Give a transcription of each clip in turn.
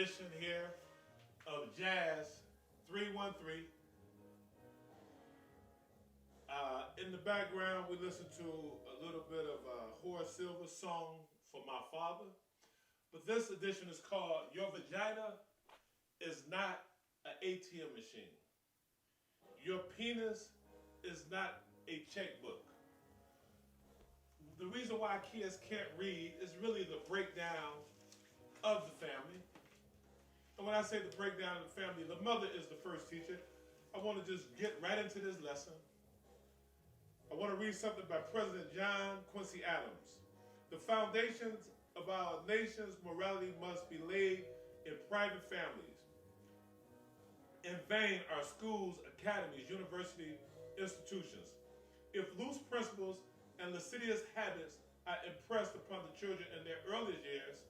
edition here of Jazz 313. In the background, we listen to a little bit of Horace Silver's song for my father. But this edition is called Your Vagina is Not an ATM Machine. Your penis is not a checkbook. The reason why kids can't read is really the breakdown of the family. And when I say the breakdown of the family, the mother is the first teacher. I want to just get right into this lesson. I want to read something by President John Quincy Adams. The foundations of our nation's morality must be laid in private families. In vain are schools, academies, university institutions. If loose principles and lascivious habits are impressed upon the children in their earliest years,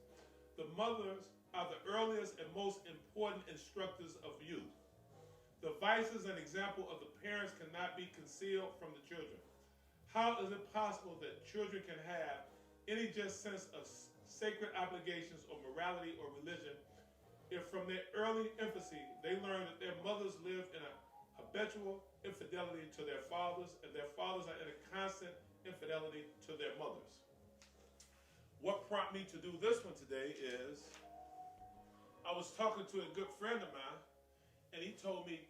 the mothers are the earliest and most important instructors of youth. The vices and example of the parents cannot be concealed from the children. How is it possible that children can have any just sense of sacred obligations or morality or religion if from their early infancy they learn that their mothers live in a habitual infidelity to their fathers and their fathers are in a constant infidelity to their mothers? What prompted me to do this one today is I was talking to a good friend of mine and he told me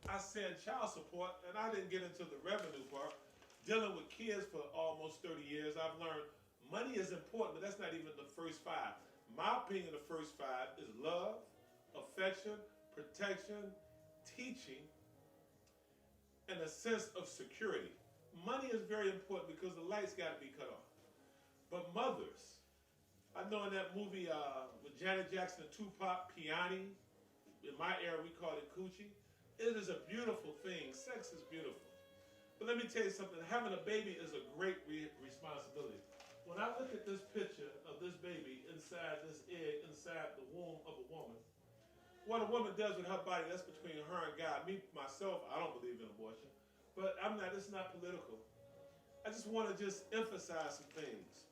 I send child support, and I didn't get into the revenue part. Dealing with kids for almost 30 years, I've learned money is important, but that's not even the first five. My opinion, the first five is love, affection, protection, teaching, and a sense of security. Money is very important because the lights got to be cut off. But mothers, I know in that movie with Janet Jackson and Tupac, Piani, in my era we called it Coochie. It is a beautiful thing. Sex is beautiful. But let me tell you something. Having a baby is a great responsibility. When I look at this picture of this baby inside this egg, inside the womb of a woman, what a woman does with her body, that's between her and God. Me, myself, I don't believe in abortion. But it's not political. I just want to just emphasize some things.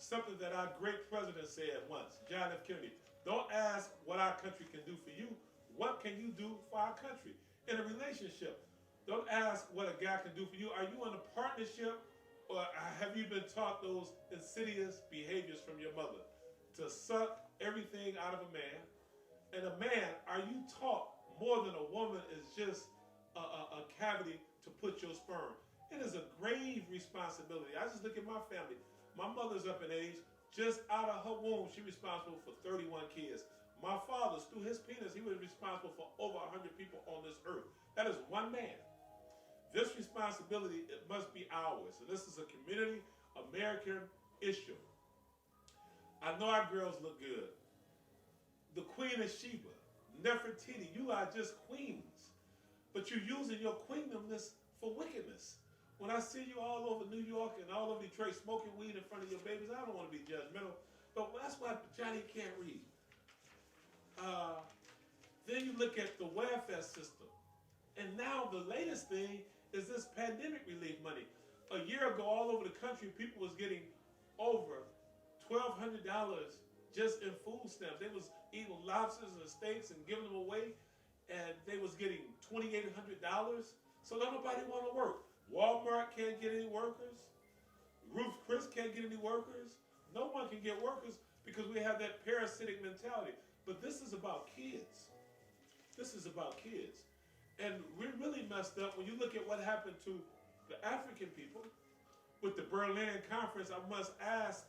Something that our great president said once, John F. Kennedy. Don't ask what our country can do for you. What can you do for our country? In a relationship, don't ask what a guy can do for you. Are you in a partnership or have you been taught those insidious behaviors from your mother? To suck everything out of a man. And a man, are you taught more than a woman is just a cavity to put your sperm? It is a grave responsibility. I just look at my family. My mother's up in age. Just out of her womb, she's responsible for 31 kids. My father's, through his penis, he was responsible for over 100 people on this earth. That is one man. This responsibility, it must be ours. And this is a community American issue. I know our girls look good. The Queen of Sheba, Nefertiti, you are just queens. But you're using your queendomness for wickedness. When I see you all over New York and all over Detroit smoking weed in front of your babies, I don't want to be judgmental. But that's why Johnny can't read. Then you look at the welfare system. And now the latest thing is this pandemic relief money. A year ago, all over the country, people was getting over $1,200 just in food stamps. They was eating lobsters and steaks and giving them away, and they was getting $2,800. So nobody want to work. Walmart can't get any workers. Ruth Chris can't get any workers. No one can get workers because we have that parasitic mentality. But this is about kids. This is about kids. And we really messed up when you look at what happened to the African people with the Berlin Conference. I must ask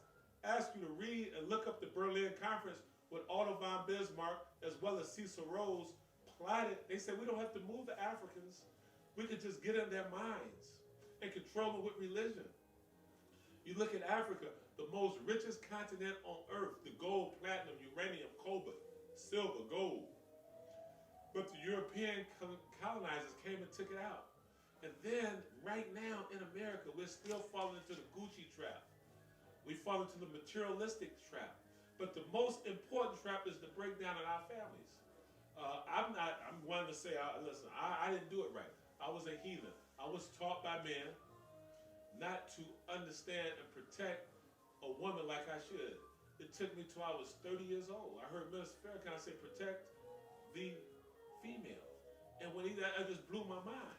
you to read and look up the Berlin Conference with Otto von Bismarck as well as Cecil Rhodes plotted. They said we don't have to move the Africans. We could just get in their minds and control them with religion. You look at Africa, the most richest continent on earth, the gold, platinum, uranium, cobalt, silver, gold. But the European colonizers came and took it out. And then, right now in America, we're still falling into the Gucci trap. We fall into the materialistic trap. But the most important trap is the breakdown in our families. I'm one to say, listen, I didn't do it right. I was a heathen. I was taught by men not to understand and protect a woman like I should. It took me till I was 30 years old. I heard Minister Farrakhan say, protect the female. And when he that just blew my mind.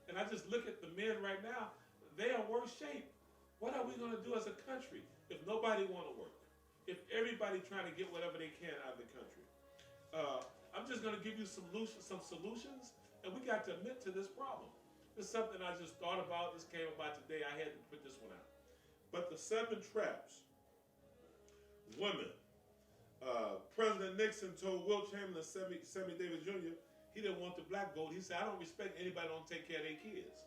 And I just look at the men right now, they are in worse shape. What are we going to do as a country if nobody want to work? If everybody trying to get whatever they can out of the country? I'm just going to give you some solutions, and we got to admit to this problem. This is something I just thought about. This came about today. I had to put this one out. But the 7 traps, women. President Nixon told Wilt Chamberlain, Sammy Davis Jr., he didn't want the black vote. He said, I don't respect anybody who don't take care of their kids.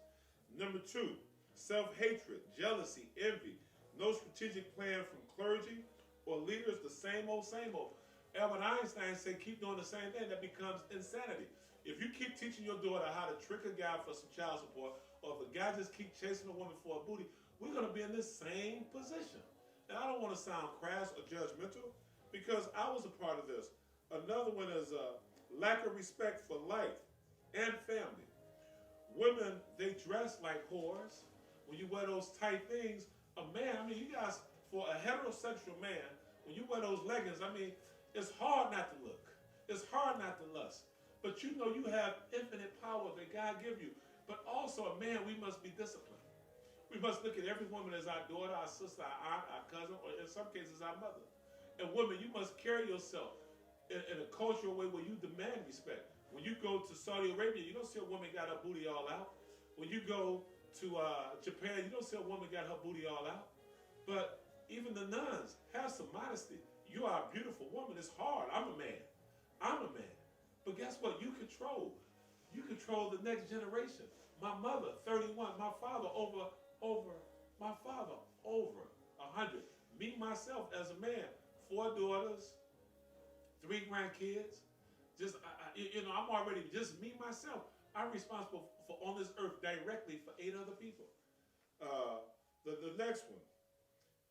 Number 2, self-hatred, jealousy, envy. No strategic plan from clergy or leaders, the same old, same old. Albert Einstein said, keep doing the same thing. That becomes insanity. If you keep teaching your daughter how to trick a guy for some child support, or if a guy just keep chasing a woman for a booty, we're going to be in this same position. And I don't want to sound crass or judgmental, because I was a part of this. Another one is lack of respect for life and family. Women, they dress like whores. When you wear those tight things, a man, I mean, you guys, for a heterosexual man, when you wear those leggings, I mean, it's hard not to look. It's hard not to lust. But you know you have infinite power that God give you. But also a man, we must be disciplined. We must look at every woman as our daughter, our sister, our aunt, our cousin, or in some cases our mother. And women, you must carry yourself in a cultural way where you demand respect. When you go to Saudi Arabia, you don't see a woman got her booty all out. When you go to Japan, you don't see a woman got her booty all out. But even the nuns have some modesty. You are a beautiful woman. It's hard. I'm a man. I'm a man. But guess what? You control the next generation. My mother, 31. My father, over 100. Me, myself, as a man, 4 daughters, 3 grandkids. I'm already, just me, myself. I'm responsible for on this earth directly for 8 other people. The next one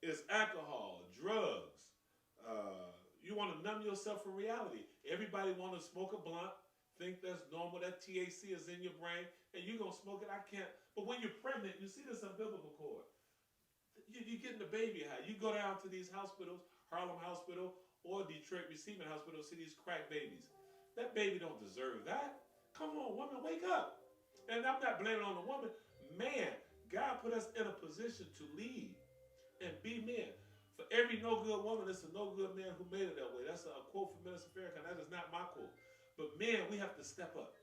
is alcohol, drugs. You want to numb yourself from reality. Everybody want to smoke a blunt, think that's normal, that THC is in your brain, and you're going to smoke it. I can't. But when you're pregnant, you see this umbilical cord. You're getting the baby high. You go down to these hospitals, Harlem Hospital or Detroit Receiving Hospital, see these crack babies. That baby don't deserve that. Come on, woman, wake up. And I'm not blaming on the woman. Man, God put us in a position to lead and be men. For every no good woman, it's a no good man who made it that way. That's a quote from Minister Farrakhan. That is not my quote. But men, we have to step up.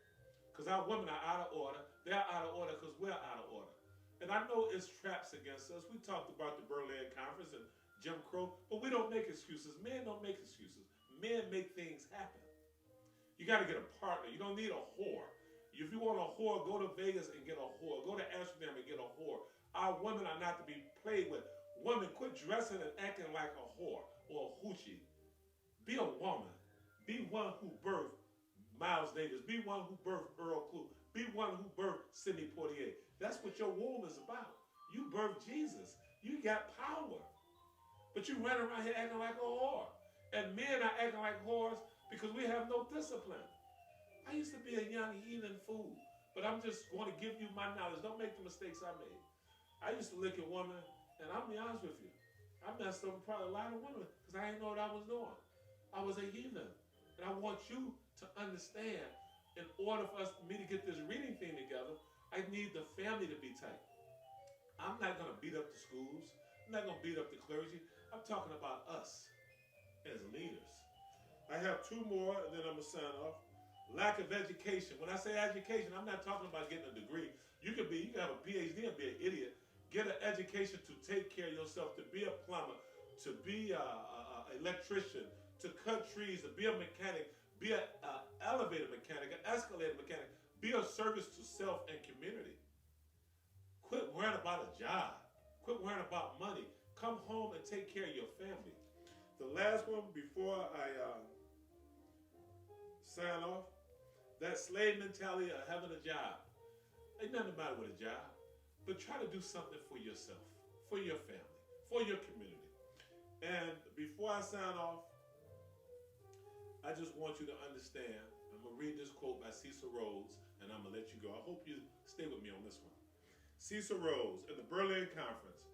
Because our women are out of order. They're out of order because we're out of order. And I know it's traps against us. We talked about the Berlin Conference and Jim Crow, but we don't make excuses. Men don't make excuses. Men make things happen. You got to get a partner. You don't need a whore. If you want a whore, go to Vegas and get a whore. Go to Amsterdam and get a whore. Our women are not to be played with. Women, quit dressing and acting like a whore or a hoochie. Be a woman. Be one who birthed Miles Davis. Be one who birthed Earl Klugh. Be one who birthed Sidney Poitier. That's what your womb is about. You birthed Jesus. You got power. But you run around here acting like a whore. And men are acting like whores because we have no discipline. I used to be a young heathen fool, but I'm just going to give you my knowledge. Don't make the mistakes I made. I used to look at women, and I'll be honest with you, I messed up with probably a lot of women because I didn't know what I was doing. I was a heathen. And I want you to understand, in order for me to get this reading thing together, I need the family to be tight. I'm not going to beat up the schools. I'm not going to beat up the clergy. I'm talking about us as leaders. I have 2 more, and then I'm going to sign off. Lack of education. When I say education, I'm not talking about getting a degree. You can have a PhD and be an idiot. Get an education to take care of yourself, to be a plumber, to be an electrician, to cut trees, to be a mechanic, be an elevator mechanic, an escalator mechanic. Be of service to self and community. Quit worrying about a job. Quit worrying about money. Come home and take care of your family. The last one before I sign off, that slave mentality of having a job. Ain't nothing the matter with a job, but try to do something for yourself, for your family, for your community. And before I sign off, I just want you to understand, I'm going to read this quote by Cecil Rhodes, and I'm going to let you go. I hope you stay with me on this one. Cecil Rhodes, in the Berlin Conference,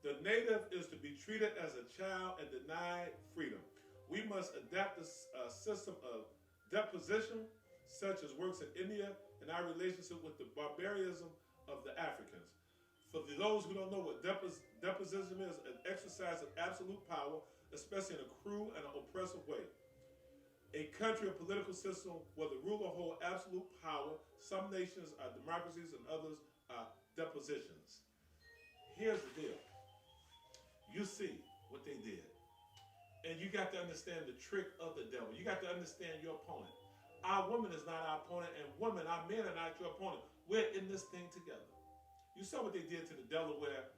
The native is to be treated as a child and denied freedom. We must adapt a system of deposition, such as works in India, and our relationship with the barbarism of the Africans. For those who don't know what deposition is, an exercise of absolute power, especially in a cruel and an oppressive way. A country or political system where the ruler holds absolute power. Some nations are democracies and others are depositions. Here's the deal. You see what they did. And you got to understand the trick of the devil. You got to understand your opponent. Our woman is not our opponent, and women, our men are not your opponent. We're in this thing together. You saw what they did to the Delaware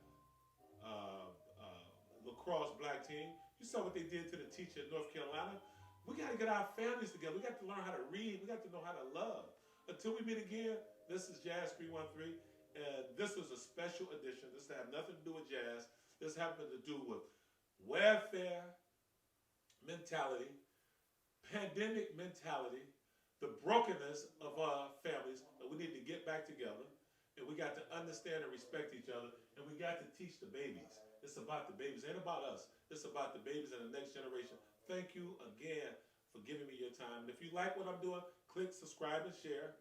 lacrosse black team. You saw what they did to the teacher in North Carolina. We got to get our families together. We got to learn how to read. We got to know how to love. Until we meet again, this is Jazz 313, and this is a special edition. This has nothing to do with jazz. This has to do with welfare mentality, pandemic mentality, the brokenness of our families, that we need to get back together, and we got to understand and respect each other, and we got to teach the babies. It's about the babies. It ain't about us. It's about the babies and the next generation. Thank you again for giving me your time. And if you like what I'm doing, click subscribe and share.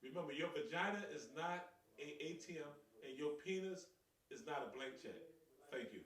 Remember, your vagina is not an ATM, and your penis is not a blank check. Thank you.